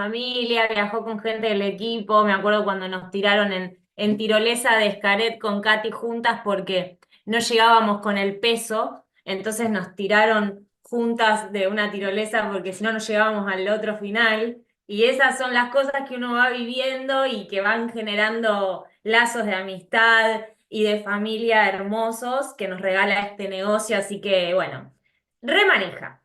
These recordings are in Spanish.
familia, viajó con gente del equipo, me acuerdo cuando nos tiraron en tirolesa de Xcaret con Katy juntas porque no llegábamos con el peso, entonces nos tiraron juntas de una tirolesa porque si no, no llegábamos al otro final. Y esas son las cosas que uno va viviendo y que van generando lazos de amistad y de familia hermosos que nos regala este negocio. Así que, bueno, remanija,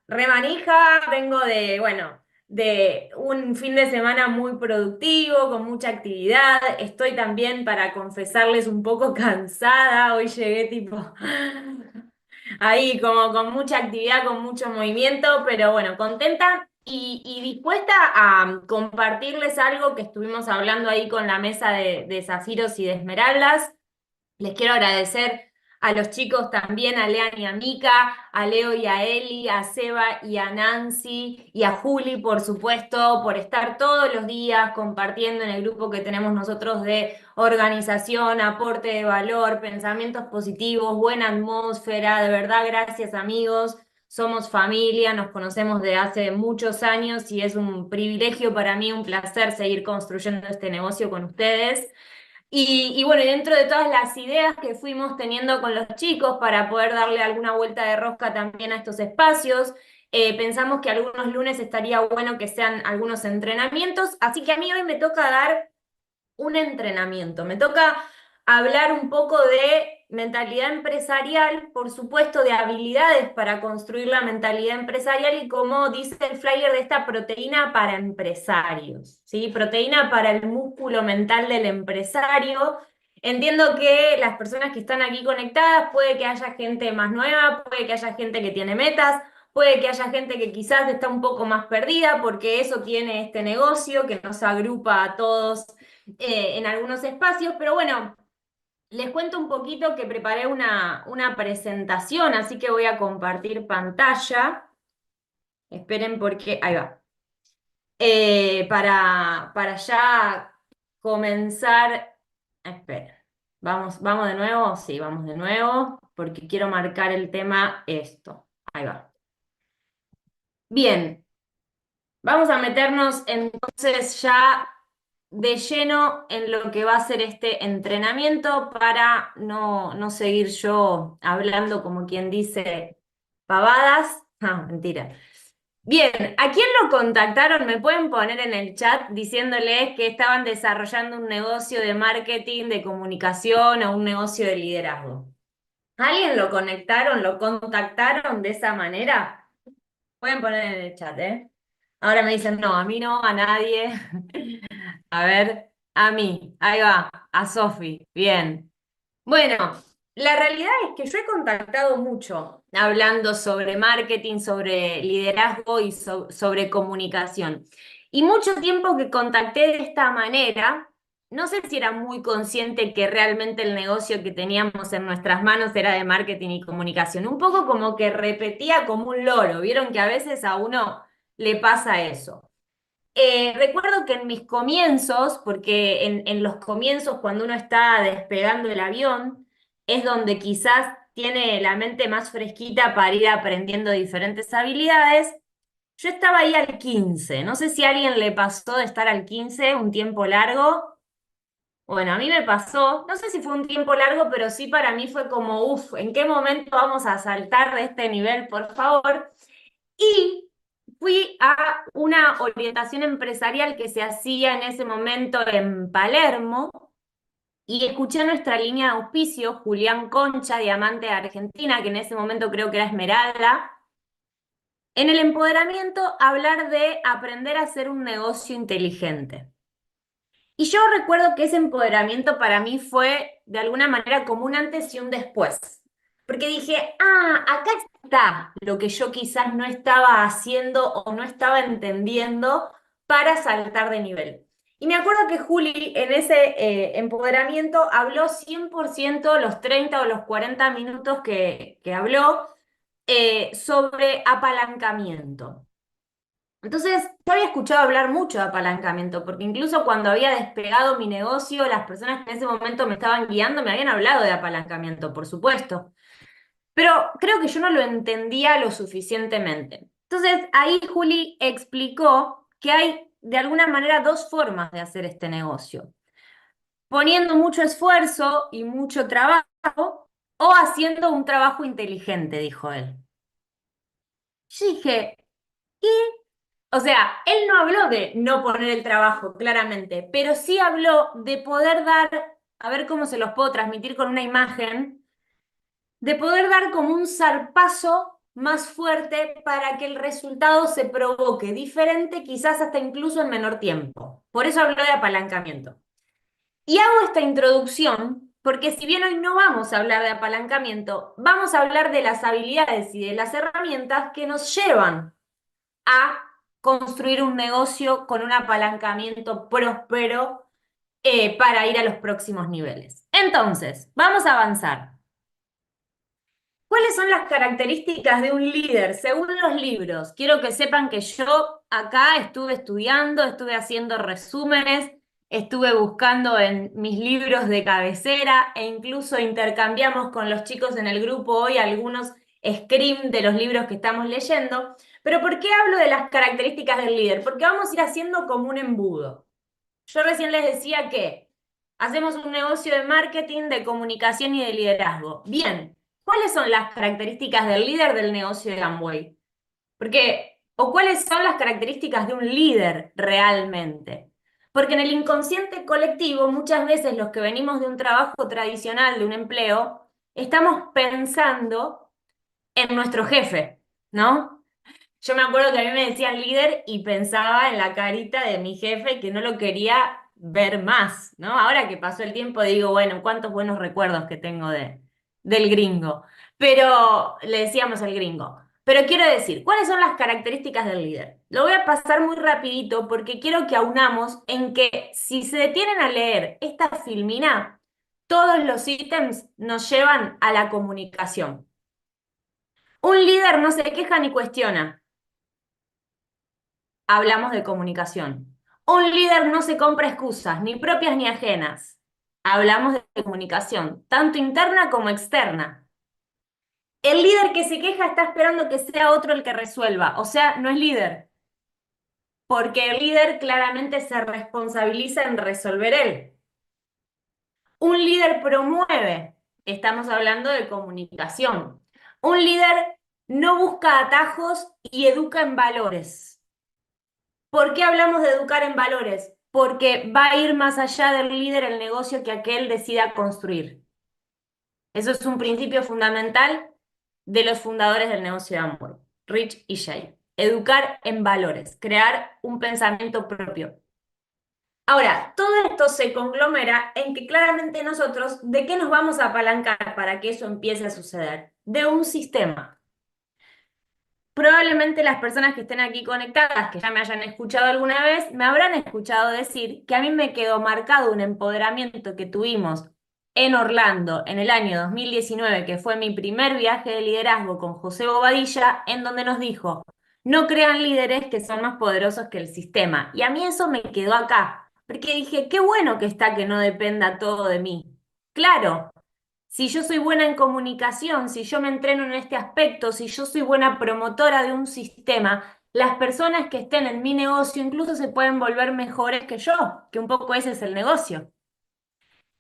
vengo de, bueno, de un fin de semana muy productivo, con mucha actividad. Estoy también, para confesarles, un poco cansada. Hoy llegué tipo ahí como con mucha actividad, con mucho movimiento, pero bueno, contenta y dispuesta a compartirles algo que estuvimos hablando ahí con la mesa de zafiros y de esmeraldas. Les quiero agradecer a los chicos también, a Lean y a Mika, a Leo y a Eli, a Seba y a Nancy y a Juli, por supuesto, por estar todos los días compartiendo en el grupo que tenemos nosotros de organización, aporte de valor, pensamientos positivos, buena atmósfera. De verdad, gracias amigos. Somos familia, nos conocemos de hace muchos años y es un privilegio para mí, un placer seguir construyendo este negocio con ustedes. Y bueno, y dentro de todas las ideas que fuimos teniendo con los chicos para poder darle alguna vuelta de rosca también a estos espacios, pensamos que algunos lunes estaría bueno que sean algunos entrenamientos, así que a mí hoy me toca dar un entrenamiento. Me toca hablar un poco de mentalidad empresarial, por supuesto, de habilidades para construir la mentalidad empresarial y como dice el flyer de esta proteína para empresarios, ¿sí? Proteína para el músculo mental del empresario. Entiendo que las personas que están aquí conectadas, puede que haya gente más nueva, puede que haya gente que tiene metas, puede que haya gente que quizás está un poco más perdida, porque eso tiene este negocio que nos agrupa a todos en algunos espacios, pero bueno, les cuento un poquito que preparé una presentación, así que voy a compartir pantalla. Esperen porque, ahí va. Para ya comenzar, esperen, vamos de nuevo, sí, vamos de nuevo, porque quiero marcar el tema esto. Ahí va. Bien, vamos a meternos entonces ya de lleno en lo que va a ser este entrenamiento para no seguir yo hablando como quien dice pavadas. Ah, mentira. Bien, ¿a quién lo contactaron? Me pueden poner en el chat diciéndoles que estaban desarrollando un negocio de marketing, de comunicación o un negocio de liderazgo. ¿Alguien lo conectaron, lo contactaron de esa manera? Pueden poner en el chat, ¿eh? Ahora me dicen, no, a mí no, a nadie. A ver, a mí, ahí va, a Sofi, bien. Bueno, la realidad es que yo he contactado mucho hablando sobre marketing, sobre liderazgo y sobre comunicación. Y mucho tiempo que contacté de esta manera, no sé si era muy consciente que realmente el negocio que teníamos en nuestras manos era de marketing y comunicación. Un poco como que repetía como un loro. Vieron que a veces a uno le pasa eso. Recuerdo que en mis comienzos, porque en los comienzos cuando uno está despegando el avión, es donde quizás tiene la mente más fresquita para ir aprendiendo diferentes habilidades. Yo estaba ahí al 15. No sé si a alguien le pasó de estar al 15 un tiempo largo. Bueno, a mí me pasó, no sé si fue un tiempo largo, pero sí para mí fue como, uff, ¿en qué momento vamos a saltar de este nivel, por favor? Y fui a una orientación empresarial que se hacía en ese momento en Palermo y escuché a nuestra línea de auspicio, Julián Concha, Diamante de Argentina, que en ese momento creo que era Esmeralda, en el empoderamiento hablar de aprender a hacer un negocio inteligente. Y yo recuerdo que ese empoderamiento para mí fue de alguna manera como un antes y un después. Porque dije, ah, acá está lo que yo quizás no estaba haciendo o no estaba entendiendo para saltar de nivel. Y me acuerdo que Juli en ese empoderamiento habló 100% los 30 o los 40 minutos que habló sobre apalancamiento. Entonces, yo había escuchado hablar mucho de apalancamiento, porque incluso cuando había despegado mi negocio, las personas que en ese momento me estaban guiando me habían hablado de apalancamiento, por supuesto. Pero creo que yo no lo entendía lo suficientemente. Entonces, ahí Juli explicó que hay de alguna manera dos formas de hacer este negocio: poniendo mucho esfuerzo y mucho trabajo o haciendo un trabajo inteligente, dijo él. Yo dije, ¿qué? O sea, él no habló de no poner el trabajo, claramente, pero sí habló de poder dar, a ver cómo se los puedo transmitir con una imagen, de poder dar como un zarpazo más fuerte para que el resultado se provoque diferente, quizás hasta incluso en menor tiempo. Por eso habló de apalancamiento. Y hago esta introducción porque si bien hoy no vamos a hablar de apalancamiento, vamos a hablar de las habilidades y de las herramientas que nos llevan a construir un negocio con un apalancamiento próspero para ir a los próximos niveles. Entonces, vamos a avanzar. ¿Cuáles son las características de un líder según los libros? Quiero que sepan que yo acá estuve estudiando, estuve haciendo resúmenes, estuve buscando en mis libros de cabecera e incluso intercambiamos con los chicos en el grupo hoy algunos screens de los libros que estamos leyendo. Pero ¿por qué hablo de las características del líder? Porque vamos a ir haciendo como un embudo. Yo recién les decía que hacemos un negocio de marketing, de comunicación y de liderazgo. Bien, ¿cuáles son las características del líder del negocio de Amway? Porque, o cuáles son las características de un líder realmente. Porque en el inconsciente colectivo, muchas veces los que venimos de un trabajo tradicional, de un empleo, estamos pensando en nuestro jefe, ¿no? Yo me acuerdo que a mí me decían líder y pensaba en la carita de mi jefe que no lo quería ver más, ¿no? Ahora que pasó el tiempo digo, bueno, cuántos buenos recuerdos que tengo del gringo. Pero le decíamos al gringo. Pero quiero decir, ¿cuáles son las características del líder? Lo voy a pasar muy rapidito porque quiero que aunamos en que si se detienen a leer esta filmina, todos los ítems nos llevan a la comunicación. Un líder no se queja ni cuestiona. Hablamos de comunicación. Un líder no se compra excusas, ni propias ni ajenas. Hablamos de comunicación, tanto interna como externa. El líder que se queja está esperando que sea otro el que resuelva, o sea, no es líder, porque el líder claramente se responsabiliza en resolver él. Un líder promueve, estamos hablando de comunicación. Un líder no busca atajos y educa en valores. ¿Por qué hablamos de educar en valores? Porque va a ir más allá del líder el negocio que aquel decida construir. Eso es un principio fundamental de los fundadores del negocio de Amway, Rich y Jay. Educar en valores, crear un pensamiento propio. Ahora, todo esto se conglomera en que claramente nosotros, ¿de qué nos vamos a apalancar para que eso empiece a suceder? De un sistema. Probablemente las personas que estén aquí conectadas, que ya me hayan escuchado alguna vez, me habrán escuchado decir que a mí me quedó marcado un empoderamiento que tuvimos en Orlando en el año 2019, que fue mi primer viaje de liderazgo con José Bobadilla, en donde nos dijo, no crean líderes que son más poderosos que el sistema. Y a mí eso me quedó acá, porque dije, qué bueno que está que no dependa todo de mí. Claro. Si yo soy buena en comunicación, si yo me entreno en este aspecto, si yo soy buena promotora de un sistema, las personas que estén en mi negocio incluso se pueden volver mejores que yo, que un poco ese es el negocio.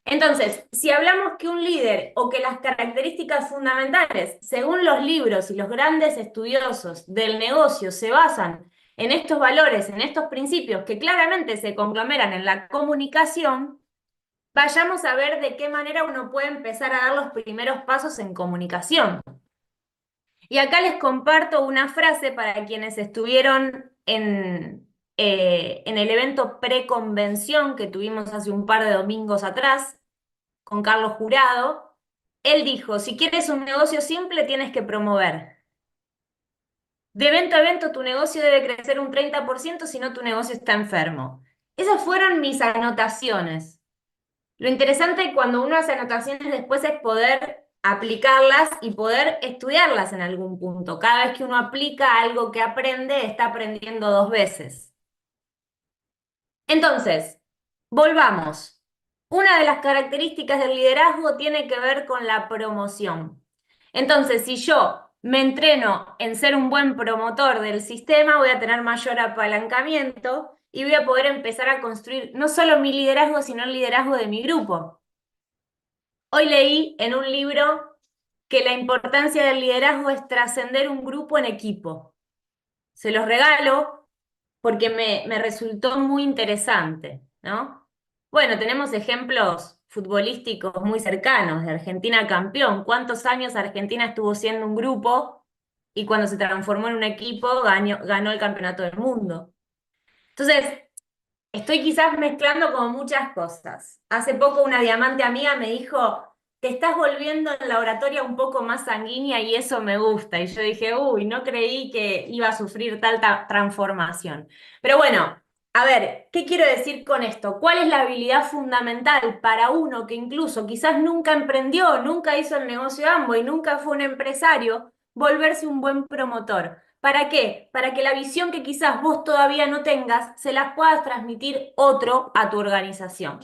Entonces, si hablamos que un líder o que las características fundamentales, según los libros y los grandes estudiosos del negocio, se basan en estos valores, en estos principios que claramente se conglomeran en la comunicación, vayamos a ver de qué manera uno puede empezar a dar los primeros pasos en comunicación. Y acá les comparto una frase para quienes estuvieron en el evento preconvención que tuvimos hace un par de domingos atrás con Carlos Jurado. Él dijo, si quieres un negocio simple, tienes que promover. De evento a evento, tu negocio debe crecer un 30%, si no, tu negocio está enfermo. Esas fueron mis anotaciones. Lo interesante cuando uno hace anotaciones después es poder aplicarlas y poder estudiarlas en algún punto. Cada vez que uno aplica algo que aprende, está aprendiendo dos veces. Entonces, volvamos. Una de las características del liderazgo tiene que ver con la promoción. Entonces, si yo me entreno en ser un buen promotor del sistema, voy a tener mayor apalancamiento y voy a poder empezar a construir no solo mi liderazgo, sino el liderazgo de mi grupo. Hoy leí en un libro que la importancia del liderazgo es trascender un grupo en equipo. Se los regalo porque me resultó muy interesante, ¿no? Bueno, tenemos ejemplos futbolísticos muy cercanos, de Argentina campeón. ¿Cuántos años Argentina estuvo siendo un grupo y cuando se transformó en un equipo ganó el campeonato del mundo? Entonces, estoy quizás mezclando como muchas cosas. Hace poco una diamante amiga me dijo, te estás volviendo en la oratoria un poco más sanguínea y eso me gusta. Y yo dije, uy, no creí que iba a sufrir tal transformación. Pero bueno, a ver, ¿qué quiero decir con esto? ¿Cuál es la habilidad fundamental para uno que incluso quizás nunca emprendió, nunca hizo el negocio Amway, nunca fue un empresario, volverse un buen promotor? ¿Para qué? Para que la visión que quizás vos todavía no tengas, se las puedas transmitir otro a tu organización.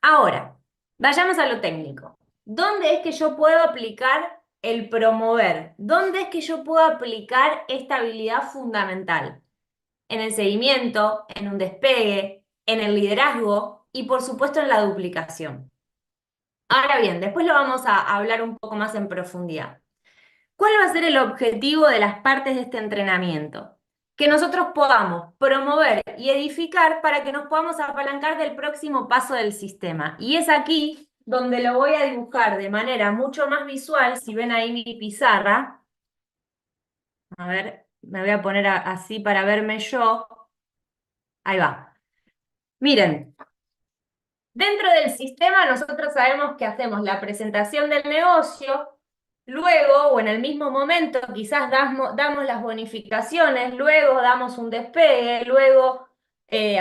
Ahora, vayamos a lo técnico. ¿Dónde es que yo puedo aplicar el promover? ¿Dónde es que yo puedo aplicar esta habilidad fundamental? En el seguimiento, en un despegue, en el liderazgo y por supuesto en la duplicación. Ahora bien, después lo vamos a hablar un poco más en profundidad. ¿Cuál va a ser el objetivo de las partes de este entrenamiento? Que nosotros podamos promover y edificar para que nos podamos apalancar del próximo paso del sistema. Y es aquí donde lo voy a dibujar de manera mucho más visual. Si ven ahí mi pizarra, a ver, me voy a poner así para verme yo. Ahí va. Miren, dentro del sistema nosotros sabemos que hacemos la presentación del negocio, luego o en el mismo momento quizás damos las bonificaciones, luego damos un despegue, luego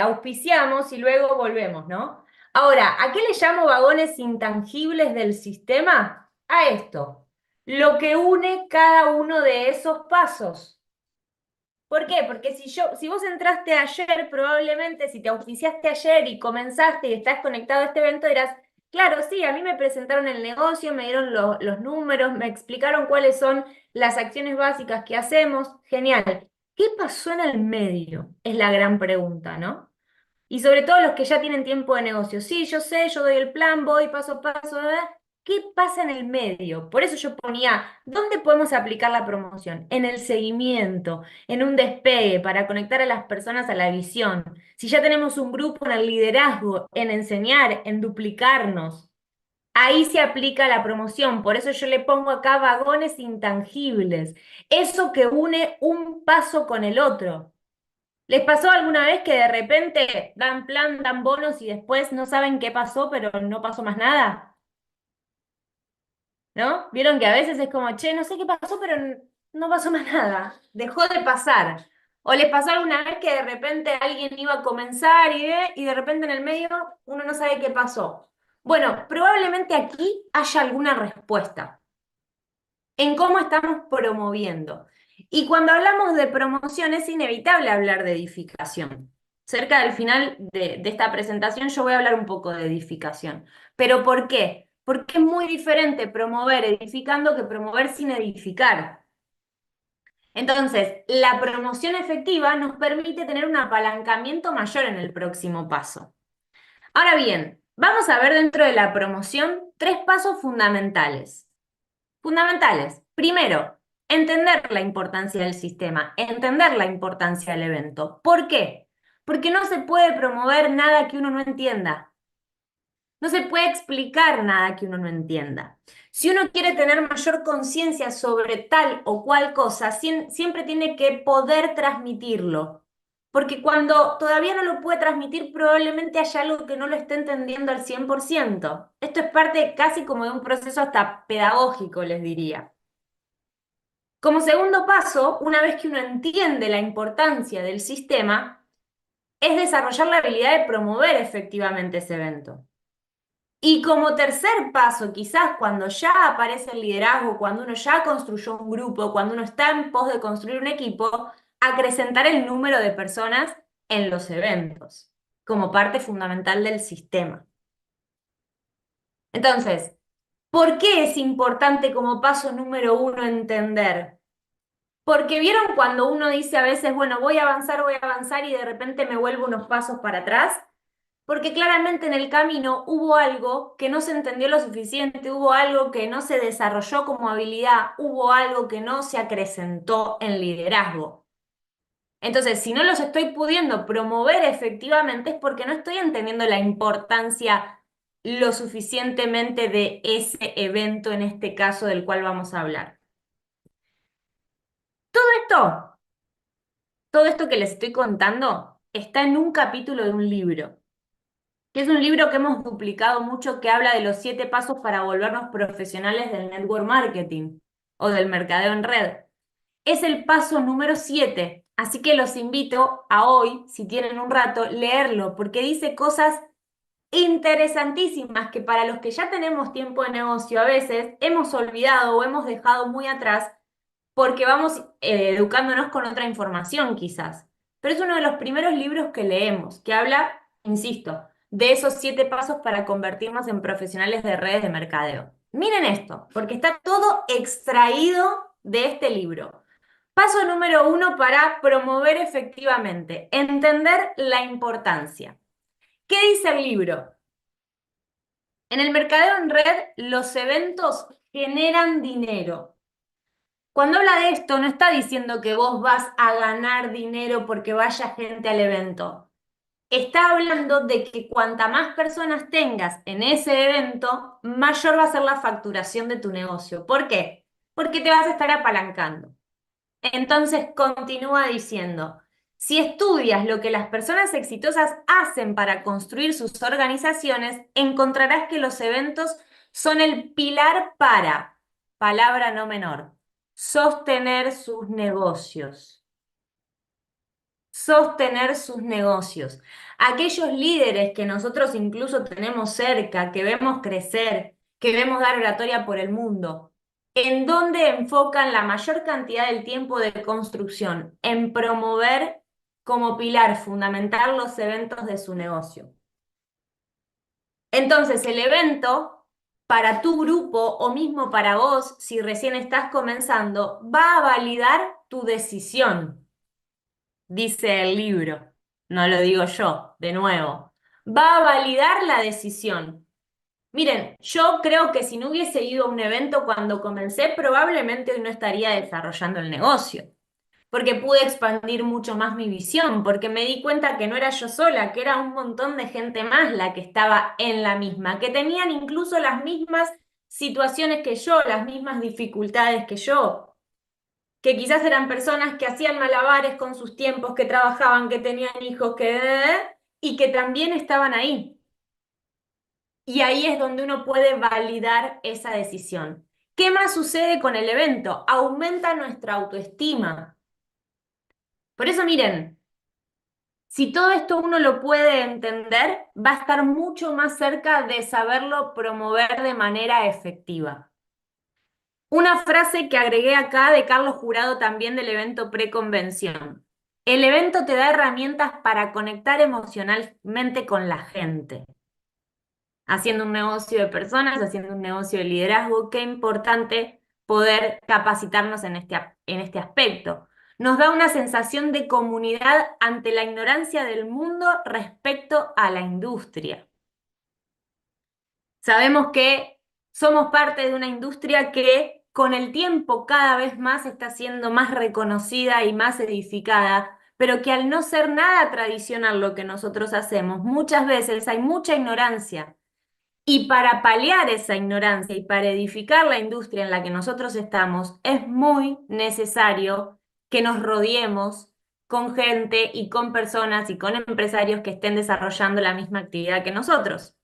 auspiciamos y luego volvemos, ¿no? Ahora, ¿a qué le llamo vagones intangibles del sistema? A esto, lo que une cada uno de esos pasos. ¿Por qué? Porque si vos entraste ayer, probablemente si te auspiciaste ayer y comenzaste y estás conectado a este evento, dirás, claro, sí, a mí me presentaron el negocio, me dieron los números, me explicaron cuáles son las acciones básicas que hacemos. Genial. ¿Qué pasó en el medio? Es la gran pregunta, ¿no? Y sobre todo los que ya tienen tiempo de negocio. Sí, yo sé, yo doy el plan, voy paso a paso. ¿Qué pasa en el medio? Por eso yo ponía, ¿dónde podemos aplicar la promoción? En el seguimiento, en un despegue para conectar a las personas a la visión. Si ya tenemos un grupo en el liderazgo, en enseñar, en duplicarnos, ahí se aplica la promoción. Por eso yo le pongo acá vagones intangibles. Eso que une un paso con el otro. ¿Les pasó alguna vez que de repente dan plan, dan bonos y después no saben qué pasó, pero no pasó más nada? ¿No? Vieron que a veces es como, che, no sé qué pasó, pero no pasó más nada. Dejó de pasar. ¿O les pasó alguna vez que de repente alguien iba a comenzar y de repente en el medio uno no sabe qué pasó? Bueno, probablemente aquí haya alguna respuesta en cómo estamos promoviendo. Y cuando hablamos de promoción es inevitable hablar de edificación. Cerca del final de esta presentación yo voy a hablar un poco de edificación. ¿Pero por qué? Porque es muy diferente promover edificando que promover sin edificar. Entonces, la promoción efectiva nos permite tener un apalancamiento mayor en el próximo paso. Ahora bien, vamos a ver dentro de la promoción tres pasos fundamentales. Fundamentales. Primero, entender la importancia del sistema, entender la importancia del evento. ¿Por qué? Porque no se puede promover nada que uno no entienda. No se puede explicar nada que uno no entienda. Si uno quiere tener mayor conciencia sobre tal o cual cosa, siempre tiene que poder transmitirlo. Porque cuando todavía no lo puede transmitir, probablemente haya algo que no lo esté entendiendo al 100%. Esto es parte casi como de un proceso hasta pedagógico, les diría. Como segundo paso, una vez que uno entiende la importancia del sistema, es desarrollar la habilidad de promover efectivamente ese evento. Y como tercer paso, quizás cuando ya aparece el liderazgo, cuando uno ya construyó un grupo, cuando uno está en pos de construir un equipo, acrecentar el número de personas en los eventos, como parte fundamental del sistema. Entonces, ¿por qué es importante como paso número uno entender? Porque vieron cuando uno dice a veces, bueno, voy a avanzar y de repente me vuelvo unos pasos para atrás, porque claramente en el camino hubo algo que no se entendió lo suficiente, hubo algo que no se desarrolló como habilidad, hubo algo que no se acrecentó en liderazgo. Entonces, si no los estoy pudiendo promover efectivamente es porque no estoy entendiendo la importancia lo suficientemente de ese evento en este caso del cual vamos a hablar. Esto, todo esto que les estoy contando está en un capítulo de un libro, que es un libro que hemos duplicado mucho, que habla de los 7 pasos para volvernos profesionales del network marketing o del mercadeo en red. Es el paso número 7, así que los invito a hoy, si tienen un rato, leerlo, porque dice cosas interesantísimas que para los que ya tenemos tiempo de negocio a veces hemos olvidado o hemos dejado muy atrás porque vamos educándonos con otra información quizás. Pero es uno de los primeros libros que leemos, que habla, insisto, de esos 7 pasos para convertirnos en profesionales de redes de mercadeo. Miren esto, porque está todo extraído de este libro. Paso número 1 para promover efectivamente, entender la importancia. ¿Qué dice el libro? En el mercadeo en red, los eventos generan dinero. Cuando habla de esto, no está diciendo que vos vas a ganar dinero porque vaya gente al evento. Está hablando de que cuanta más personas tengas en ese evento, mayor va a ser la facturación de tu negocio. ¿Por qué? Porque te vas a estar apalancando. Entonces continúa diciendo, si estudias lo que las personas exitosas hacen para construir sus organizaciones, encontrarás que los eventos son el pilar para, palabra no menor, sostener sus negocios. Sostener sus negocios. Aquellos líderes que nosotros incluso tenemos cerca, que vemos crecer, que vemos dar oratoria por el mundo, ¿en dónde enfocan la mayor cantidad del tiempo de construcción? En promover como pilar fundamental los eventos de su negocio. Entonces, el evento para tu grupo o mismo para vos, si recién estás comenzando, va a validar tu decisión, dice el libro. No lo digo yo, de nuevo. Va a validar la decisión. Miren, yo creo que si no hubiese ido a un evento cuando comencé, probablemente hoy no estaría desarrollando el negocio, porque pude expandir mucho más mi visión, porque me di cuenta que no era yo sola, que era un montón de gente más la que estaba en la misma, que tenían incluso las mismas situaciones que yo, las mismas dificultades que yo, que quizás eran personas que hacían malabares con sus tiempos, que trabajaban, que tenían hijos, y que también estaban ahí. Y ahí es donde uno puede validar esa decisión. ¿Qué más sucede con el evento? Aumenta nuestra autoestima. Por eso miren, si todo esto uno lo puede entender, va a estar mucho más cerca de saberlo promover de manera efectiva. Una frase que agregué acá de Carlos Jurado también del evento Preconvención. El evento te da herramientas para conectar emocionalmente con la gente. Haciendo un negocio de personas, haciendo un negocio de liderazgo, qué importante poder capacitarnos en este aspecto. Nos da una sensación de comunidad ante la ignorancia del mundo respecto a la industria. Sabemos que somos parte de una industria que con el tiempo cada vez más está siendo más reconocida y más edificada, pero que al no ser nada tradicional lo que nosotros hacemos, muchas veces hay mucha ignorancia. Y para paliar esa ignorancia y para edificar la industria en la que nosotros estamos, es muy necesario que nos rodeemos con gente y con personas y con empresarios que estén desarrollando la misma actividad que nosotros.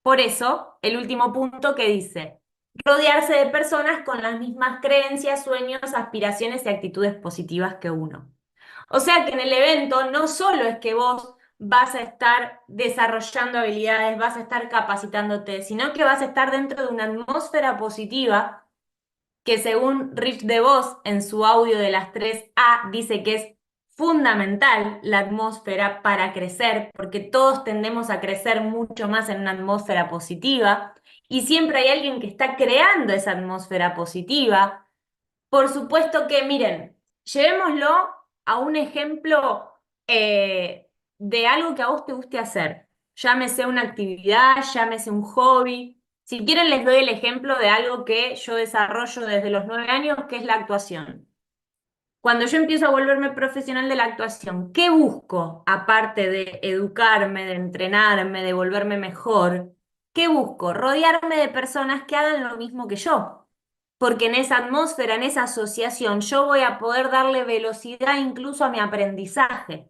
Por eso, el último punto que dice, rodearse de personas con las mismas creencias, sueños, aspiraciones y actitudes positivas que uno. O sea que en el evento no solo es que vos vas a estar desarrollando habilidades, vas a estar capacitándote, sino que vas a estar dentro de una atmósfera positiva que según Rich DeVos en su audio de las 3A dice que es fundamental la atmósfera para crecer, porque todos tendemos a crecer mucho más en una atmósfera positiva y siempre hay alguien que está creando esa atmósfera positiva. Por supuesto que, miren, Llevémoslo a un ejemplo de algo que a vos te guste hacer. Llámese una actividad, llámese un hobby. Si quieren, les doy el ejemplo de algo que yo desarrollo desde los 9 años, que es la actuación. Cuando yo empiezo a volverme profesional de la actuación, ¿qué busco? Aparte de educarme, de entrenarme, de volverme mejor, ¿qué busco? Rodearme de personas que hagan lo mismo que yo. Porque en esa atmósfera, en esa asociación, yo voy a poder darle velocidad incluso a mi aprendizaje.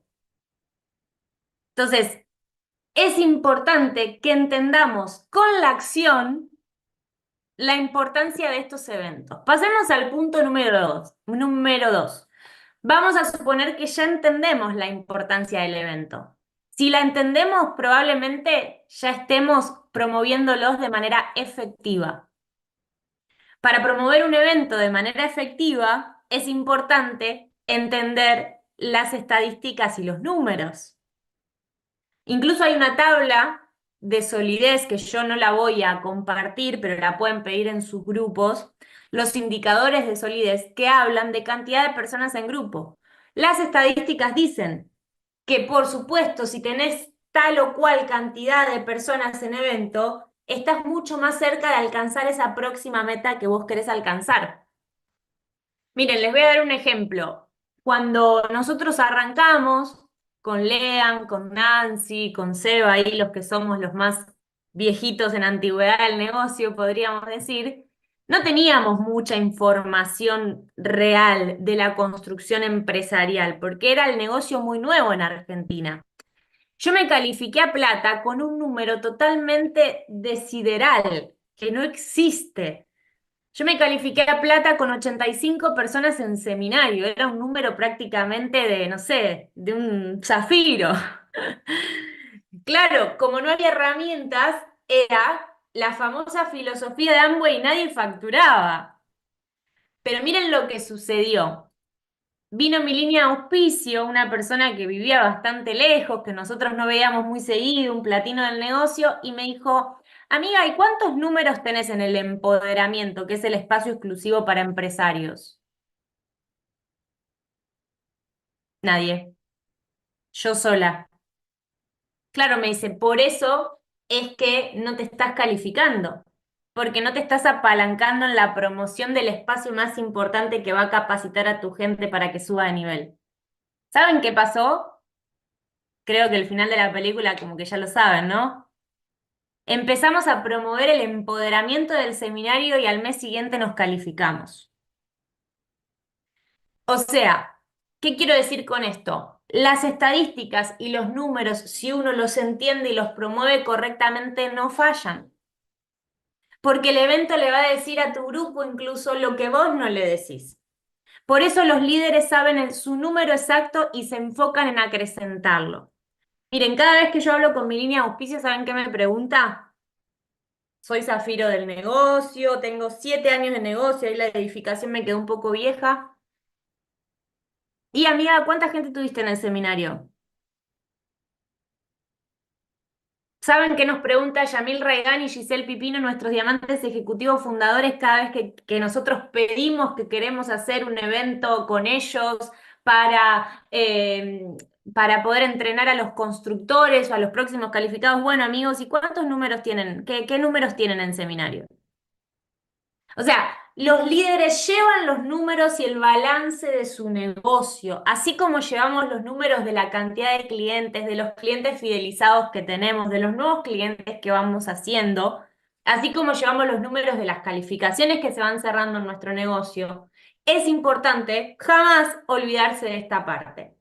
Entonces, es importante que entendamos con la acción la importancia de estos eventos. Pasemos al punto número dos. Número dos. Vamos a suponer que ya entendemos la importancia del evento. Si la entendemos, probablemente ya estemos promoviéndolos de manera efectiva. Para promover un evento de manera efectiva, es importante entender las estadísticas y los números. Incluso hay una tabla de solidez que yo no la voy a compartir, pero la pueden pedir en sus grupos, los indicadores de solidez que hablan de cantidad de personas en grupo. Las estadísticas dicen que, por supuesto, si tenés tal o cual cantidad de personas en evento, estás mucho más cerca de alcanzar esa próxima meta que vos querés alcanzar. Miren, les voy a dar un ejemplo. Cuando nosotros arrancamos con Lean, con Nancy, con Seba, ahí los que somos los más viejitos en antigüedad del negocio, podríamos decir, no teníamos mucha información real de la construcción empresarial, porque era el negocio muy nuevo en Argentina. Yo me califiqué a plata con un número totalmente desideral, que no existe. Yo me califiqué a plata con 85 personas en seminario, era un número prácticamente de, no sé, de un zafiro. Claro, como no había herramientas, era la famosa filosofía de Amway y nadie facturaba. Pero miren lo que sucedió. Vino mi línea de auspicio, una persona que vivía bastante lejos, que nosotros no veíamos muy seguido, un platino del negocio, y me dijo, amiga, ¿y cuántos números tenés en el empoderamiento, que es el espacio exclusivo para empresarios? Nadie, yo sola. Claro, me dice, por eso es que no te estás calificando, porque no te estás apalancando en la promoción del espacio más importante que va a capacitar a tu gente para que suba de nivel. ¿Saben qué pasó? Creo que el final de la película como que ya lo saben, ¿no? Empezamos a promover el empoderamiento del seminario y al mes siguiente nos calificamos. O sea, ¿qué quiero decir con esto? Las estadísticas y los números, si uno los entiende y los promueve correctamente, no fallan. Porque el evento le va a decir a tu grupo incluso lo que vos no le decís. Por eso los líderes saben su número exacto y se enfocan en acrecentarlo. Miren, cada vez que yo hablo con mi línea de auspicio, ¿saben qué me pregunta? Soy zafiro del negocio, tengo 7 años de negocio, ahí la edificación me quedó un poco vieja. Y amiga, ¿cuánta gente tuviste en el seminario? ¿Saben qué nos pregunta Yamil Raigán y Giselle Pipino, nuestros diamantes ejecutivos fundadores, cada vez que nosotros pedimos que queremos hacer un evento con ellos para poder entrenar a los constructores o a los próximos calificados? Bueno, amigos, ¿y cuántos números tienen? ¿Qué números tienen en seminario? O sea, los líderes llevan los números y el balance de su negocio, así como llevamos los números de la cantidad de clientes, de los clientes fidelizados que tenemos, de los nuevos clientes que vamos haciendo, así como llevamos los números de las calificaciones que se van cerrando en nuestro negocio. Es importante jamás olvidarse de esta parte.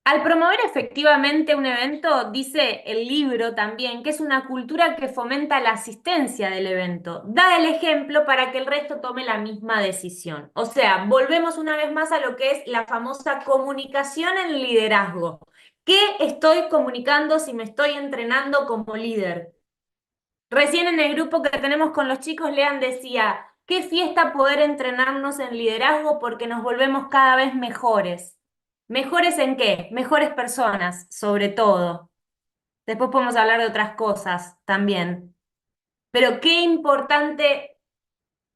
Al promover efectivamente un evento, dice el libro también que es una cultura que fomenta la asistencia del evento. Da el ejemplo para que el resto tome la misma decisión. O sea, volvemos una vez más a lo que es la famosa comunicación en liderazgo. ¿Qué estoy comunicando si me estoy entrenando como líder? Recién en el grupo que tenemos con los chicos, Lean decía, qué fiesta poder entrenarnos en liderazgo porque nos volvemos cada vez mejores. ¿Mejores en qué? Mejores personas, sobre todo. Después podemos hablar de otras cosas también. Pero qué importante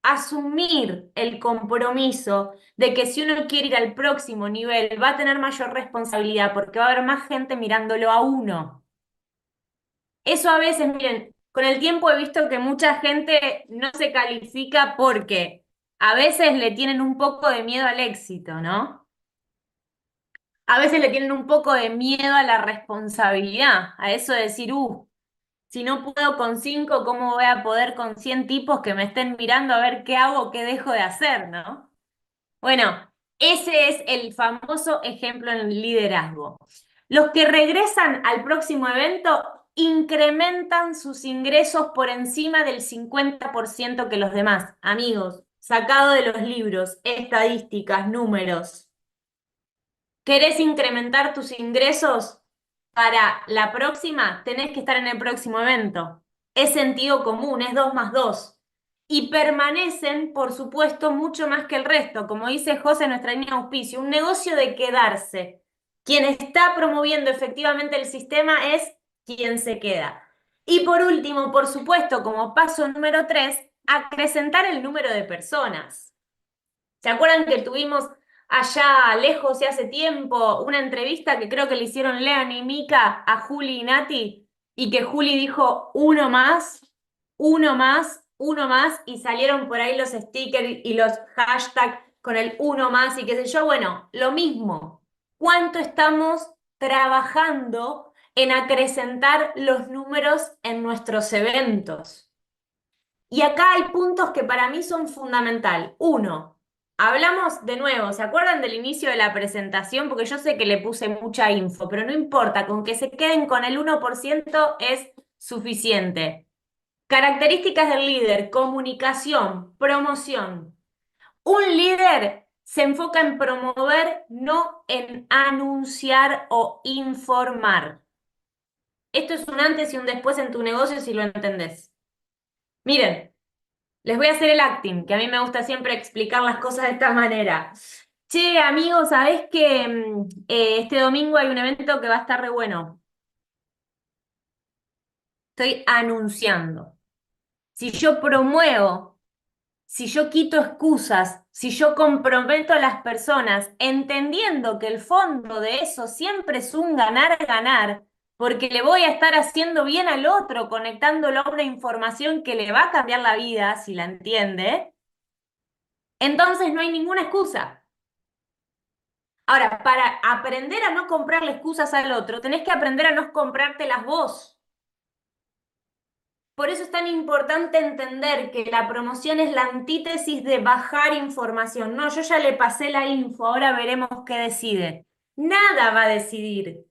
asumir el compromiso de que si uno quiere ir al próximo nivel, va a tener mayor responsabilidad porque va a haber más gente mirándolo a uno. Eso a veces, miren, con el tiempo he visto que mucha gente no se califica porque a veces le tienen un poco de miedo al éxito, ¿no? A veces le tienen un poco de miedo a la responsabilidad, a eso de decir, si no puedo con 5, ¿cómo voy a poder con 100 tipos que me estén mirando a ver qué hago, qué dejo de hacer, ¿no? Bueno, ese es el famoso ejemplo en el liderazgo. Los que regresan al próximo evento incrementan sus ingresos por encima del 50% que los demás. Amigos, sacado de los libros, estadísticas, números. ¿Querés incrementar tus ingresos para la próxima? Tenés que estar en el próximo evento. Es sentido común, es 2 más 2. Y permanecen, por supuesto, mucho más que el resto. Como dice José en nuestra línea de auspicio, un negocio de quedarse. Quien está promoviendo efectivamente el sistema es quien se queda. Y por último, por supuesto, como paso número 3, acrecentar el número de personas. ¿Se acuerdan que tuvimos allá lejos y hace tiempo una entrevista que creo que le hicieron Lean y Mika a Juli y Nati? Y que Juli dijo uno más, uno más, uno más, y salieron por ahí los stickers y los hashtags con el uno más y qué sé yo. Bueno, lo mismo. ¿Cuánto estamos trabajando en acrecentar los números en nuestros eventos? Y acá hay puntos que para mí son fundamental. Uno, hablamos de nuevo, ¿se acuerdan del inicio de la presentación? Porque yo sé que le puse mucha info, pero no importa, con que se queden con el 1% es suficiente. Características del líder, comunicación, promoción. Un líder se enfoca en promover, no en anunciar o informar. Esto es un antes y un después en tu negocio si lo entendés. Miren. Les voy a hacer el acting, que a mí me gusta siempre explicar las cosas de esta manera. Che, amigos, ¿sabés que este domingo hay un evento que va a estar re bueno? Estoy anunciando. Si yo promuevo, si yo quito excusas, si yo comprometo a las personas, entendiendo que el fondo de eso siempre es un ganar-ganar, porque le voy a estar haciendo bien al otro, conectándolo a una información que le va a cambiar la vida, si la entiende, entonces no hay ninguna excusa. Ahora, para aprender a no comprarle excusas al otro, tenés que aprender a no comprártelas vos. Por eso es tan importante entender que la promoción es la antítesis de bajar información. No, yo ya le pasé la info, ahora veremos qué decide. Nada va a decidir.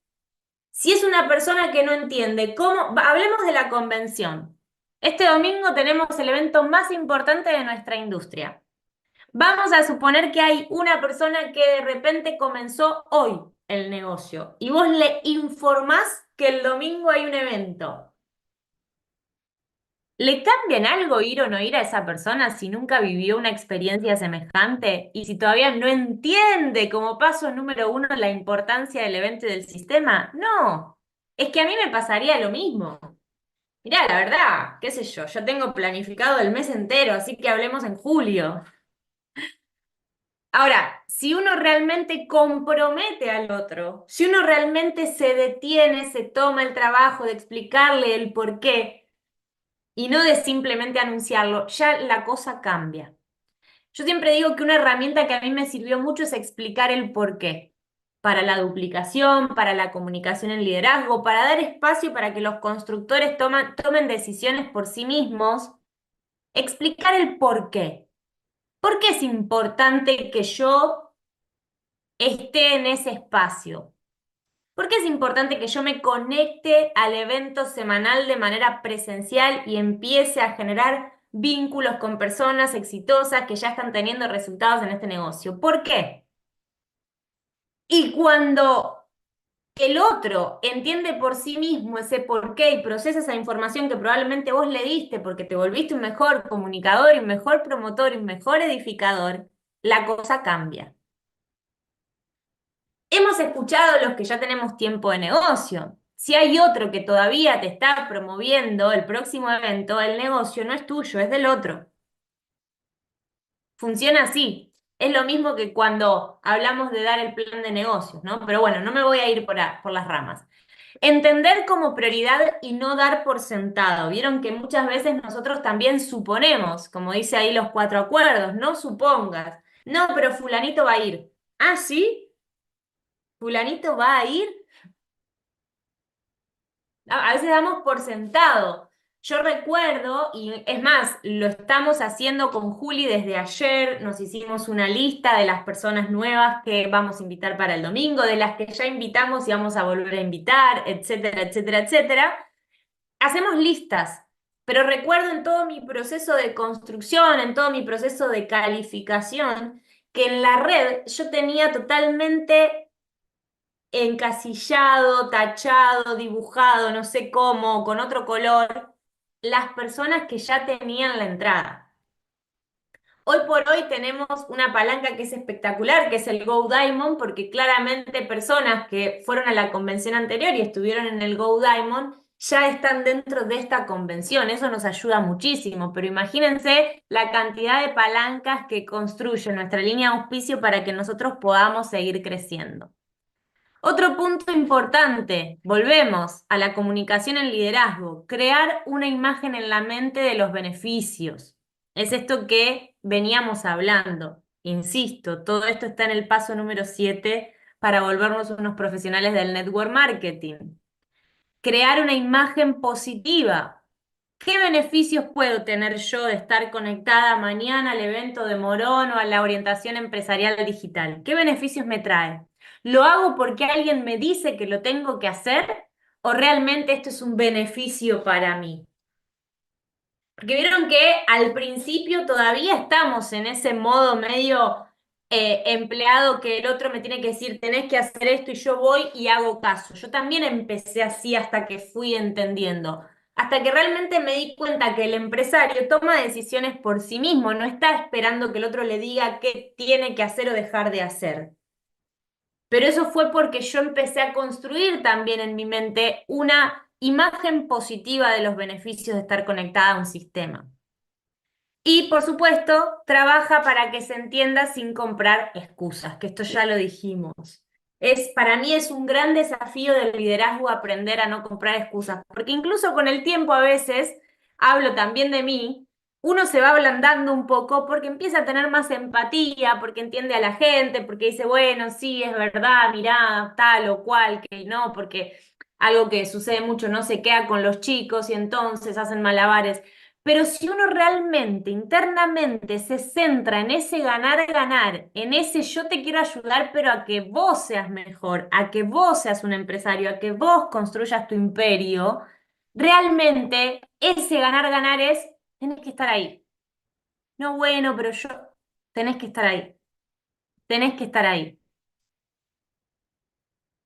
Si es una persona que no entiende cómo, hablemos de la convención. Este domingo tenemos el evento más importante de nuestra industria. Vamos a suponer que hay una persona que de repente comenzó hoy el negocio y vos le informás que el domingo hay un evento. ¿Le cambia en algo ir o no ir a esa persona si nunca vivió una experiencia semejante y si todavía no entiende como paso número 1 la importancia del evento y del sistema? No, es que a mí me pasaría lo mismo. Mirá, la verdad, qué sé yo tengo planificado el mes entero, así que hablemos en julio. Ahora, si uno realmente compromete al otro, si uno realmente se detiene, se toma el trabajo de explicarle el por qué y no de simplemente anunciarlo, ya la cosa cambia. Yo siempre digo que una herramienta que a mí me sirvió mucho es explicar el por qué. Para la duplicación, para la comunicación en liderazgo, para dar espacio para que los constructores tomen decisiones por sí mismos, explicar el por qué. ¿Por qué es importante que yo esté en ese espacio? ¿Por qué es importante que yo me conecte al evento semanal de manera presencial y empiece a generar vínculos con personas exitosas que ya están teniendo resultados en este negocio? ¿Por qué? Y cuando el otro entiende por sí mismo ese por qué y procesa esa información que probablemente vos le diste porque te volviste un mejor comunicador y un mejor promotor y un mejor edificador, la cosa cambia. Hemos escuchado los que ya tenemos tiempo de negocio. Si hay otro que todavía te está promoviendo el próximo evento, el negocio no es tuyo, es del otro. Funciona así. Es lo mismo que cuando hablamos de dar el plan de negocios, ¿no? Pero bueno, no me voy a ir por las ramas. Entender como prioridad y no dar por sentado. Vieron que muchas veces nosotros también suponemos, como dice ahí los cuatro acuerdos, no supongas. No, pero fulanito va a ir. Ah, ¿sí? ¿Fulanito va a ir? A veces damos por sentado. Yo recuerdo, y es más, lo estamos haciendo con Juli desde ayer, nos hicimos una lista de las personas nuevas que vamos a invitar para el domingo, de las que ya invitamos y vamos a volver a invitar, etcétera, etcétera, etcétera. Hacemos listas, pero recuerdo en todo mi proceso de construcción, en todo mi proceso de calificación, que en la red yo tenía totalmente encasillado, tachado, dibujado, no sé cómo, con otro color, las personas que ya tenían la entrada. Hoy por hoy tenemos una palanca que es espectacular, que es el Go Diamond, porque claramente personas que fueron a la convención anterior y estuvieron en el Go Diamond ya están dentro de esta convención. Eso nos ayuda muchísimo, pero imagínense la cantidad de palancas que construye nuestra línea de auspicio para que nosotros podamos seguir creciendo. Otro punto importante, volvemos a la comunicación en liderazgo, crear una imagen en la mente de los beneficios. Es esto que veníamos hablando. Insisto, todo esto está en el paso número 7 para volvernos unos profesionales del network marketing. Crear una imagen positiva. ¿Qué beneficios puedo tener yo de estar conectada mañana al evento de Morón o a la orientación empresarial digital? ¿Qué beneficios me trae? ¿Lo hago porque alguien me dice que lo tengo que hacer o realmente esto es un beneficio para mí? Porque vieron que al principio todavía estamos en ese modo medio empleado que el otro me tiene que decir, tenés que hacer esto y yo voy y hago caso. Yo también empecé así hasta que fui entendiendo, hasta que realmente me di cuenta que el empresario toma decisiones por sí mismo, no está esperando que el otro le diga qué tiene que hacer o dejar de hacer. Pero eso fue porque yo empecé a construir también en mi mente una imagen positiva de los beneficios de estar conectada a un sistema. Y por supuesto, trabaja para que se entienda sin comprar excusas, que esto ya lo dijimos. Para mí es un gran desafío del liderazgo aprender a no comprar excusas, porque incluso con el tiempo a veces, hablo también de mí, uno se va ablandando un poco porque empieza a tener más empatía, porque entiende a la gente, porque dice, bueno, sí, es verdad, mirá, tal o cual, que no, porque algo que sucede mucho no se queda con los chicos y entonces hacen malabares. Pero si uno realmente internamente se centra en ese ganar, ganar, en ese yo te quiero ayudar, pero a que vos seas mejor, a que vos seas un empresario, a que vos construyas tu imperio, realmente ese ganar, ganar es, tenés que estar ahí. No, bueno, pero yo, tenés que estar ahí, tenés que estar ahí.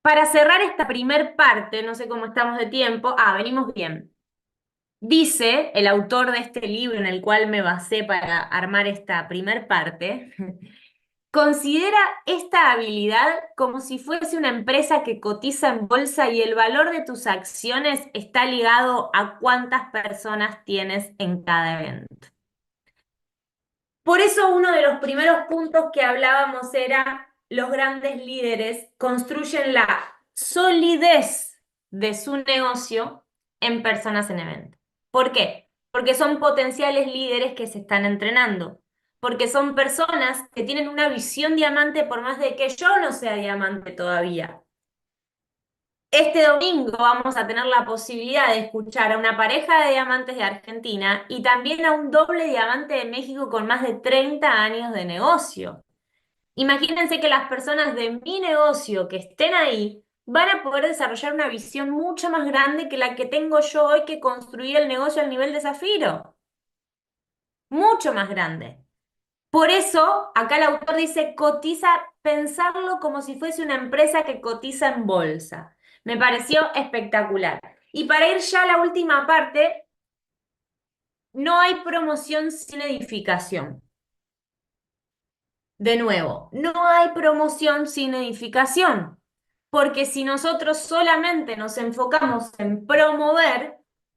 Para cerrar esta primer parte, no sé cómo estamos de tiempo, venimos bien. Dice el autor de este libro en el cual me basé para armar esta primer parte, considera esta habilidad como si fuese una empresa que cotiza en bolsa y el valor de tus acciones está ligado a cuántas personas tienes en cada evento. Por eso uno de los primeros puntos que hablábamos era los grandes líderes construyen la solidez de su negocio en personas en evento. ¿Por qué? Porque son potenciales líderes que se están entrenando, porque son personas que tienen una visión diamante por más de que yo no sea diamante todavía. Este domingo vamos a tener la posibilidad de escuchar a una pareja de diamantes de Argentina y también a un doble diamante de México con más de 30 años de negocio. Imagínense que las personas de mi negocio que estén ahí van a poder desarrollar una visión mucho más grande que la que tengo yo hoy que construir el negocio al nivel de Zafiro. Mucho más grande. Por eso, acá el autor dice, cotiza, pensarlo como si fuese una empresa que cotiza en bolsa. Me pareció espectacular. Y para ir ya a la última parte, no hay promoción sin edificación. De nuevo, no hay promoción sin edificación, porque si nosotros solamente nos enfocamos en promover,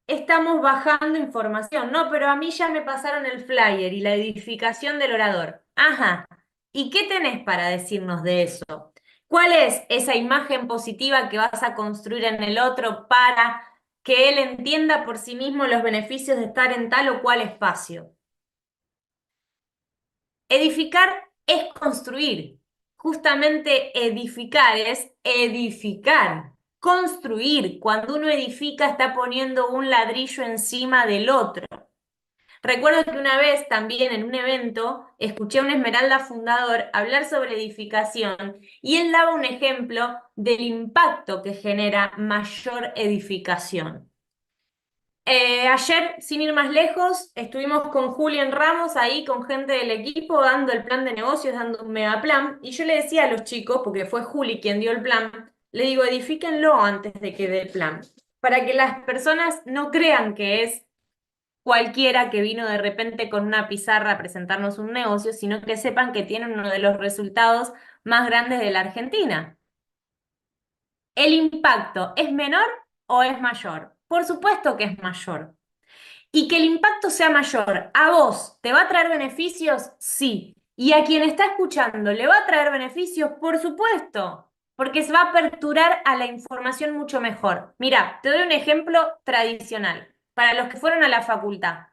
estamos bajando información. No, pero a mí ya me pasaron el flyer y la edificación del orador. Ajá. ¿Y qué tenés para decirnos de eso? ¿Cuál es esa imagen positiva que vas a construir en el otro para que él entienda por sí mismo los beneficios de estar en tal o cual espacio? Edificar es construir. Justamente edificar es edificar. Construir. Cuando uno edifica está poniendo un ladrillo encima del otro. Recuerdo que una vez también en un evento escuché a un Esmeralda fundador hablar sobre edificación y él daba un ejemplo del impacto que genera mayor edificación. Ayer, sin ir más lejos, estuvimos con Julián Ramos ahí, con gente del equipo, dando el plan de negocios, dando un mega plan. Y yo le decía a los chicos, porque fue Juli quien dio el plan, le digo, edifíquenlo antes de que dé el plan, para que las personas no crean que es cualquiera que vino de repente con una pizarra a presentarnos un negocio, sino que sepan que tienen uno de los resultados más grandes de la Argentina. ¿El impacto es menor o es mayor? Por supuesto que es mayor. Y que el impacto sea mayor, ¿a vos te va a traer beneficios? Sí. ¿Y a quien está escuchando le va a traer beneficios? Por supuesto, porque se va a aperturar a la información mucho mejor. Mira, te doy un ejemplo tradicional para los que fueron a la facultad.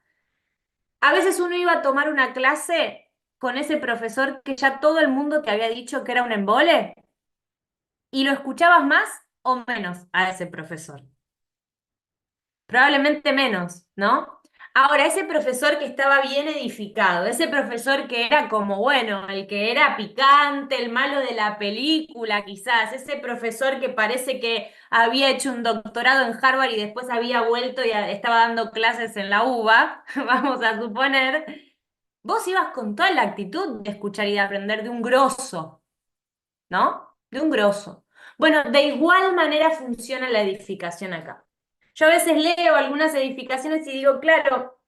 A veces uno iba a tomar una clase con ese profesor que ya todo el mundo te había dicho que era un embole y lo escuchabas más o menos a ese profesor. Probablemente menos, ¿no? Ahora, ese profesor que estaba bien edificado, ese profesor que era como, bueno, el que era picante, el malo de la película, quizás, ese profesor que parece que había hecho un doctorado en Harvard y después había vuelto y estaba dando clases en la UBA, vamos a suponer, vos ibas con toda la actitud de escuchar y de aprender de un grosso, ¿no? De un grosso. Bueno, de igual manera funciona la edificación acá. Yo a veces leo algunas edificaciones y digo, claro,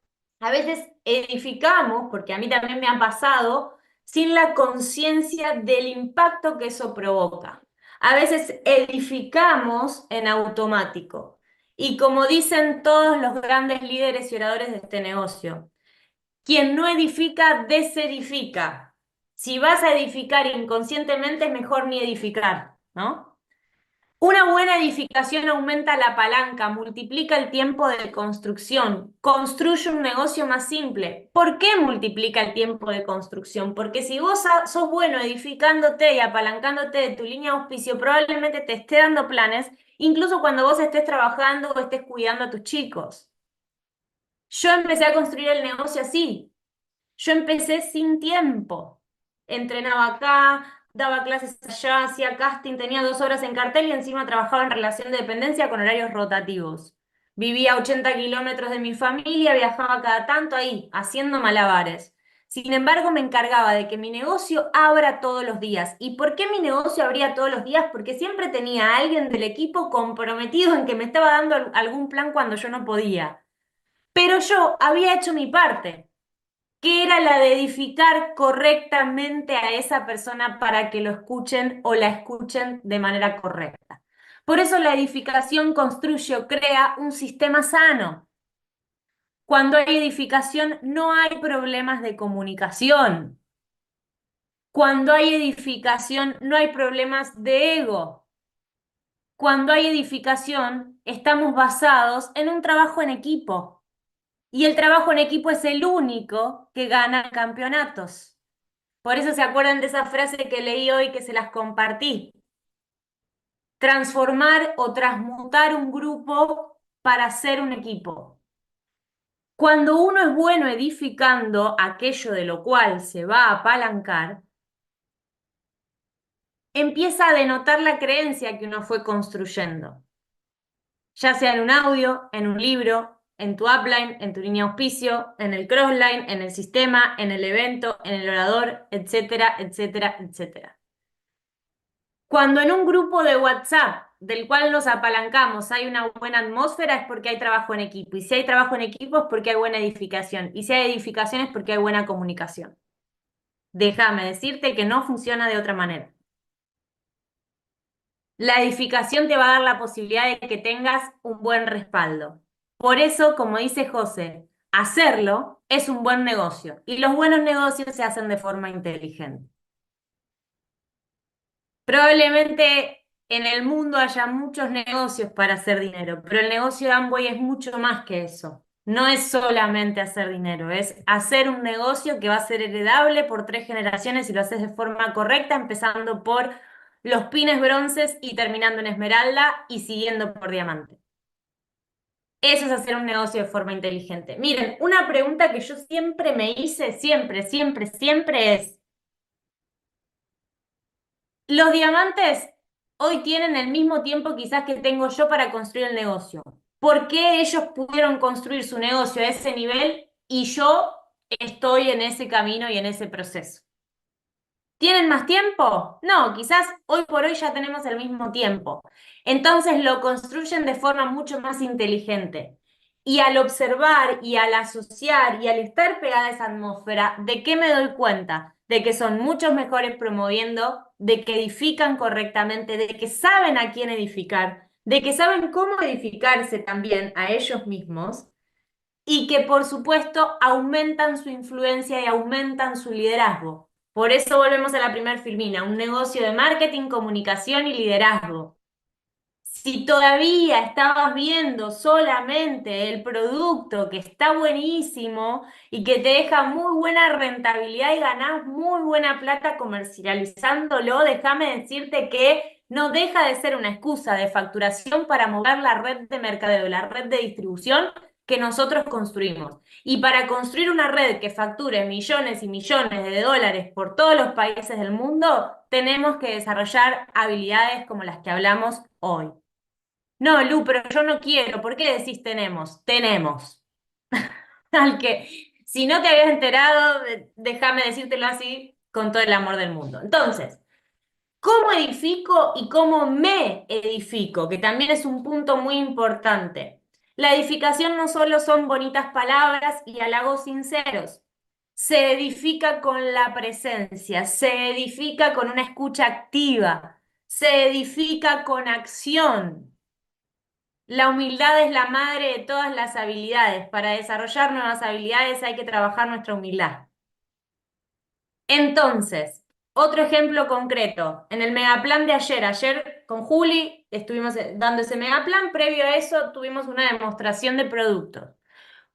a veces edificamos, porque a mí también me ha pasado, sin la conciencia del impacto que eso provoca. A veces edificamos en automático. Y como dicen todos los grandes líderes y oradores de este negocio, quien no edifica, desedifica. Si vas a edificar inconscientemente, es mejor ni edificar, ¿no? Una buena edificación aumenta la palanca, multiplica el tiempo de construcción, construye un negocio más simple. ¿Por qué multiplica el tiempo de construcción? Porque si vos sos bueno edificándote y apalancándote de tu línea de auspicio, probablemente te esté dando planes, incluso cuando vos estés trabajando o estés cuidando a tus chicos. Yo empecé a construir el negocio así. Yo empecé sin tiempo. Entrenaba acá, daba clases allá, hacía casting, tenía 2 horas en cartel y encima trabajaba en relación de dependencia con horarios rotativos. Vivía a 80 kilómetros de mi familia, viajaba cada tanto ahí, haciendo malabares. Sin embargo, me encargaba de que mi negocio abra todos los días. ¿Y por qué mi negocio abría todos los días? Porque siempre tenía a alguien del equipo comprometido en que me estaba dando algún plan cuando yo no podía. Pero yo había hecho mi parte, que era la de edificar correctamente a esa persona para que lo escuchen o la escuchen de manera correcta. Por eso la edificación construye o crea un sistema sano. Cuando hay edificación no hay problemas de comunicación. Cuando hay edificación no hay problemas de ego. Cuando hay edificación estamos basados en un trabajo en equipo. Y el trabajo en equipo es el único que gana campeonatos. Por eso se acuerdan de esa frase que leí hoy que se las compartí. Transformar o transmutar un grupo para ser un equipo. Cuando uno es bueno edificando aquello de lo cual se va a apalancar, empieza a denotar la creencia que uno fue construyendo, ya sea en un audio, en un libro, en tu upline, en tu línea de auspicio, en el crossline, en el sistema, en el evento, en el orador, etcétera, etcétera, etcétera. Cuando en un grupo de WhatsApp del cual nos apalancamos hay una buena atmósfera es porque hay trabajo en equipo. Y si hay trabajo en equipo es porque hay buena edificación. Y si hay edificación es porque hay buena comunicación. Déjame decirte que no funciona de otra manera. La edificación te va a dar la posibilidad de que tengas un buen respaldo. Por eso, como dice José, hacerlo es un buen negocio y los buenos negocios se hacen de forma inteligente. Probablemente en el mundo haya muchos negocios para hacer dinero, pero el negocio de Amway es mucho más que eso. No es solamente hacer dinero, es hacer un negocio que va a ser heredable por 3 generaciones si lo haces de forma correcta, empezando por los pines bronces y terminando en esmeralda y siguiendo por diamante. Eso es hacer un negocio de forma inteligente. Miren, una pregunta que yo siempre me hice, siempre, siempre, siempre es, los diamantes hoy tienen el mismo tiempo quizás que tengo yo para construir el negocio. ¿Por qué ellos pudieron construir su negocio a ese nivel y yo estoy en ese camino y en ese proceso? ¿Tienen más tiempo? No, quizás hoy por hoy ya tenemos el mismo tiempo. Entonces lo construyen de forma mucho más inteligente. Y al observar y al asociar y al estar pegada a esa atmósfera, ¿de qué me doy cuenta? De que son muchos mejores promoviendo, de que edifican correctamente, de que saben a quién edificar, de que saben cómo edificarse también a ellos mismos y que por supuesto aumentan su influencia y aumentan su liderazgo. Por eso volvemos a la primera filmina, un negocio de marketing, comunicación y liderazgo. Si todavía estabas viendo solamente el producto que está buenísimo y que te deja muy buena rentabilidad y ganás muy buena plata comercializándolo, déjame decirte que no deja de ser una excusa de facturación para mover la red de mercadeo, la red de distribución que nosotros construimos. Y para construir una red que facture millones y millones de dólares por todos los países del mundo, tenemos que desarrollar habilidades como las que hablamos hoy. No, Lu, pero yo no quiero. ¿Por qué decís tenemos? Tenemos. Al que, si no te habías enterado, déjame decírtelo así con todo el amor del mundo. Entonces, ¿cómo edifico y cómo me edifico? Que también es un punto muy importante. La edificación no solo son bonitas palabras y halagos sinceros. Se edifica con la presencia, se edifica con una escucha activa, se edifica con acción. La humildad es la madre de todas las habilidades. Para desarrollar nuevas habilidades hay que trabajar nuestra humildad. Entonces, otro ejemplo concreto. En el megaplan de ayer con Juli estuvimos dando ese megaplan. Previo a eso tuvimos una demostración de productos.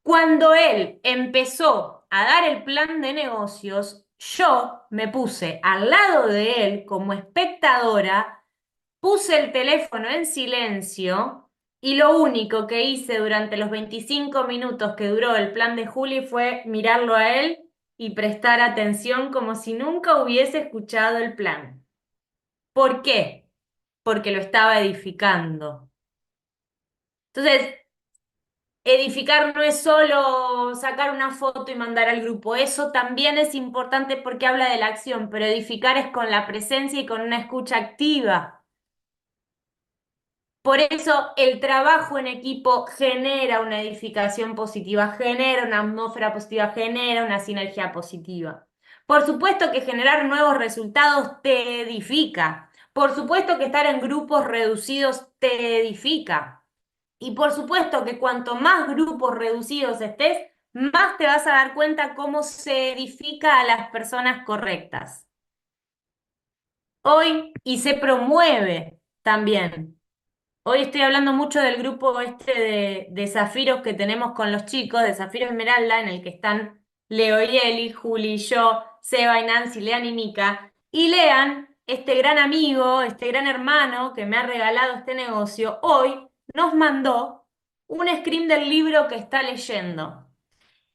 Cuando él empezó a dar el plan de negocios, yo me puse al lado de él como espectadora. Puse el teléfono en silencio y lo único que hice durante los 25 minutos que duró el plan de Juli fue mirarlo a él y prestar atención como si nunca hubiese escuchado el plan. ¿Por qué? Porque lo estaba edificando. Entonces, edificar no es solo sacar una foto y mandar al grupo, eso también es importante porque habla de la acción, pero edificar es con la presencia y con una escucha activa. Por eso el trabajo en equipo genera una edificación positiva, genera una atmósfera positiva, genera una sinergia positiva. Por supuesto que generar nuevos resultados te edifica. Por supuesto que estar en grupos reducidos te edifica. Y por supuesto que cuanto más grupos reducidos estés, más te vas a dar cuenta cómo se edifica a las personas correctas. Hoy y se promueve también. Hoy estoy hablando mucho del grupo este de zafiros que tenemos con los chicos, de Zafiro Esmeralda, en el que están Leo y Eli, Juli y yo, Seba y Nancy, Lean y Mica. Y Lean, este gran amigo, este gran hermano que me ha regalado este negocio, hoy nos mandó un screen del libro que está leyendo.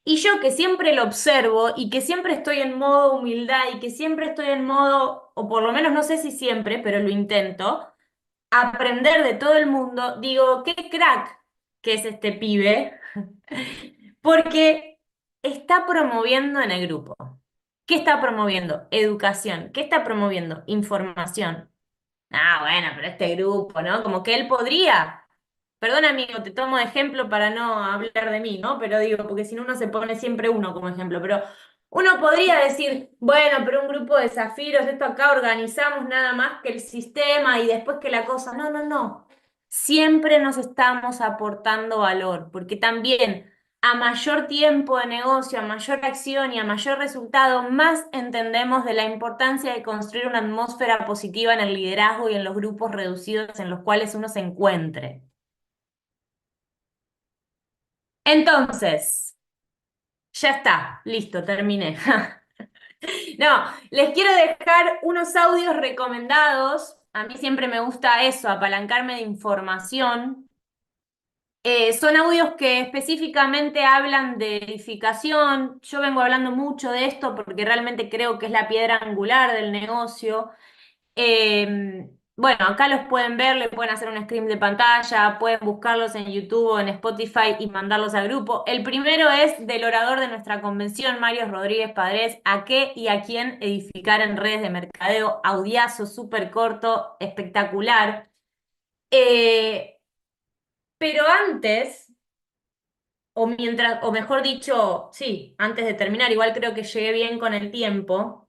Y yo que siempre lo observo y que siempre estoy en modo humildad y que siempre estoy en modo, o por lo menos no sé si siempre, pero lo intento aprender de todo el mundo, digo, qué crack que es este pibe, porque está promoviendo en el grupo. ¿Qué está promoviendo? Educación. ¿Qué está promoviendo? Información. Ah, bueno, pero este grupo, ¿no? Como que él podría. Perdón, amigo, te tomo de ejemplo para no hablar de mí, ¿no? Pero digo, porque si no uno se pone siempre uno como ejemplo, pero uno podría decir, bueno, pero un grupo de zafiros, esto acá organizamos nada más que el sistema y después que la cosa. No, no, no. siempre nos estamos aportando valor, porque también a mayor tiempo de negocio, a mayor acción y a mayor resultado, más entendemos de la importancia de construir una atmósfera positiva en el liderazgo y en los grupos reducidos en los cuales uno se encuentre. Entonces, ya está, listo, terminé. No, les quiero dejar unos audios recomendados. A mí siempre me gusta eso, apalancarme de información. Son audios que específicamente hablan de edificación. Yo vengo hablando mucho de esto porque realmente creo que es la piedra angular del negocio. Bueno, acá los pueden ver, le pueden hacer un screen de pantalla, pueden buscarlos en YouTube o en Spotify y mandarlos al grupo. El primero es del orador de nuestra convención, Mario Rodríguez Padrés, ¿a qué y a quién edificar en redes de mercadeo? Audiazo, súper corto, espectacular. Eh, pero antes, o mientras, o mejor dicho, sí, antes de terminar, igual creo que llegué bien con el tiempo.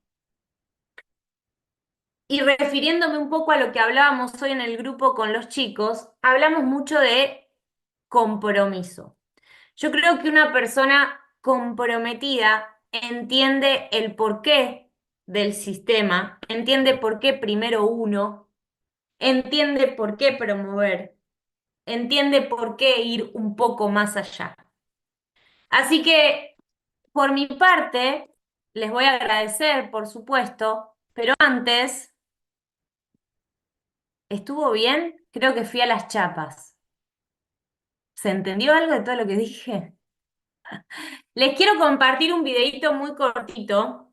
Y refiriéndome un poco a lo que hablábamos hoy en el grupo con los chicos, hablamos mucho de compromiso. Yo creo que una persona comprometida entiende el porqué del sistema, entiende por qué primero uno, entiende por qué promover, entiende por qué ir un poco más allá. Así que, por mi parte, les voy a agradecer, por supuesto, pero antes... ¿Estuvo bien? Creo que fui a las chapas. ¿Se entendió algo de todo lo que dije? Les quiero compartir un videíto muy cortito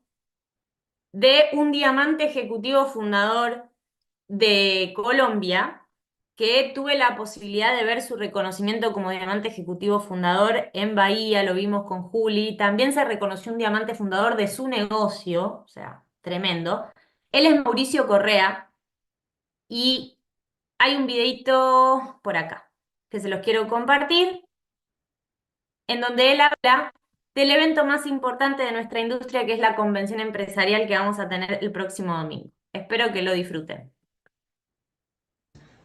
de un diamante ejecutivo fundador de Colombia, que tuve la posibilidad de ver su reconocimiento como diamante ejecutivo fundador en Bahía, lo vimos con Juli. También se reconoció un diamante fundador de su negocio, o sea, tremendo. Él es Mauricio Correa y hay un videíto por acá que se los quiero compartir, en donde él habla del evento más importante de nuestra industria, que es la convención empresarial que vamos a tener el próximo domingo. Espero que lo disfruten.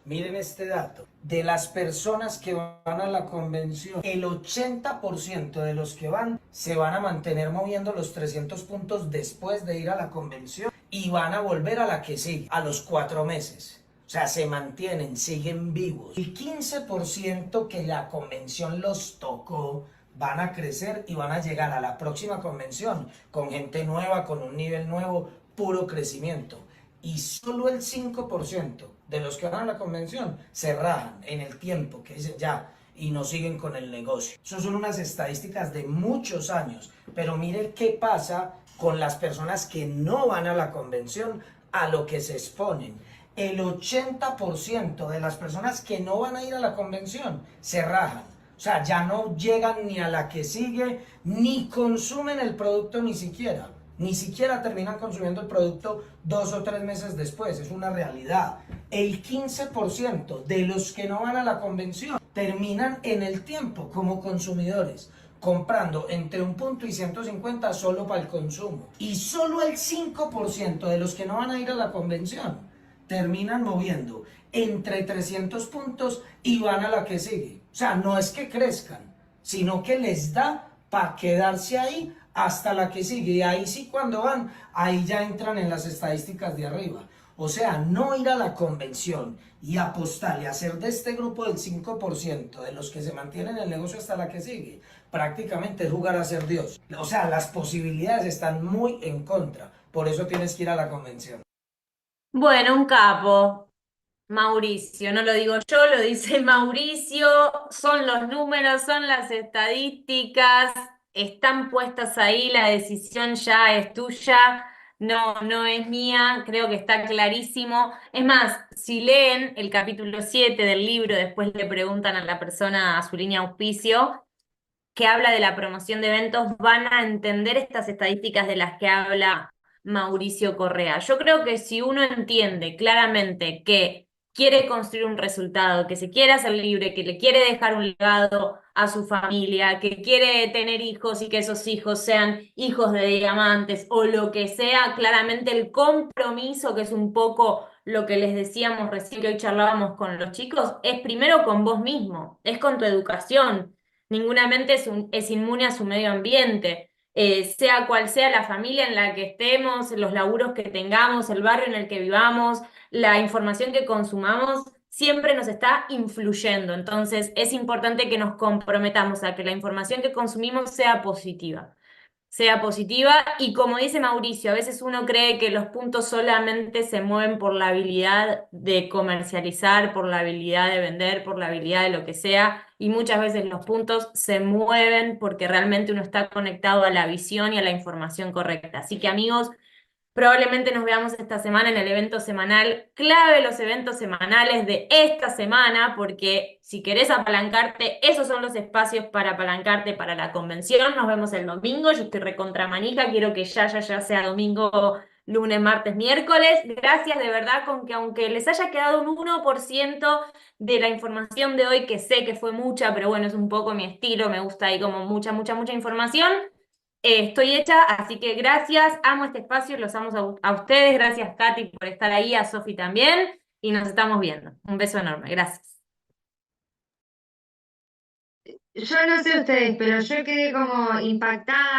Miren este dato. De las personas que van a la convención, el 80% de los que van se van a mantener moviendo los 300 puntos después de ir a la convención y van a volver a la que sigue, a los 4 meses. O sea, se mantienen, siguen vivos. El 15% que la convención los tocó van a crecer y van a llegar a la próxima convención con gente nueva, con un nivel nuevo, puro crecimiento. Y solo el 5% de los que van a la convención se rajan en el tiempo, que dicen ya, y no siguen con el negocio. Eso son unas estadísticas de muchos años, pero miren qué pasa con las personas que no van a la convención, a lo que se exponen. El 80% de las personas que no van a ir a la convención se rajan. O sea, ya no llegan ni a la que sigue, ni consumen el producto ni siquiera. Ni siquiera terminan consumiendo el producto 2 o 3 meses después, es una realidad. El 15% de los que no van a la convención terminan en el tiempo como consumidores, comprando entre un punto y 150 solo para el consumo. Y solo el 5% de los que no van a ir a la convención terminan moviendo entre 300 puntos y van a la que sigue. O sea, no es que crezcan, sino que les da para quedarse ahí hasta la que sigue. Y ahí sí, cuando van, ahí ya entran en las estadísticas de arriba. O sea, no ir a la convención y apostar y hacer de este grupo del 5% de los que se mantienen en el negocio hasta la que sigue, prácticamente es jugar a ser Dios. O sea, las posibilidades están muy en contra. Por eso tienes que ir a la convención. Bueno, un capo, Mauricio, no lo digo yo, lo dice Mauricio, son los números, son las estadísticas, están puestas ahí, la decisión ya es tuya, no, no es mía, creo que está clarísimo. Es más, si leen el capítulo 7 del libro, después le preguntan a la persona, a su línea auspicio, que habla de la promoción de eventos, van a entender estas estadísticas de las que habla Mauricio Correa. Yo creo que si uno entiende claramente que quiere construir un resultado, que se quiere hacer libre, que le quiere dejar un legado a su familia, que quiere tener hijos y que esos hijos sean hijos de diamantes o lo que sea, claramente el compromiso, que es un poco lo que les decíamos recién que hoy charlábamos con los chicos, es primero con vos mismo, es con tu educación. Ninguna mente es inmune a su medio ambiente. Sea cual sea la familia en la que estemos, los laburos que tengamos, el barrio en el que vivamos, la información que consumamos, siempre nos está influyendo. Entonces, es importante que nos comprometamos a que la información que consumimos sea positiva y como dice Mauricio, a veces uno cree que los puntos solamente se mueven por la habilidad de comercializar, por la habilidad de vender, por la habilidad de lo que sea, y muchas veces los puntos se mueven porque realmente uno está conectado a la visión y a la información correcta. Así que amigos, probablemente nos veamos esta semana en el evento semanal, clave los eventos semanales de esta semana, porque si querés apalancarte, esos son los espacios para apalancarte para la convención. Nos vemos el domingo, yo estoy recontra manija, quiero que ya sea domingo, lunes, martes, miércoles. Gracias de verdad con que aunque les haya quedado un 1% de la información de hoy, que sé que fue mucha, pero bueno, es un poco mi estilo, me gusta ahí como mucha información. Estoy hecha, así que gracias, amo este espacio, los amo a ustedes, gracias Katy por estar ahí, a Sofi también, y nos estamos viendo. Un beso enorme, gracias. Yo no sé ustedes, pero yo quedé como impactada.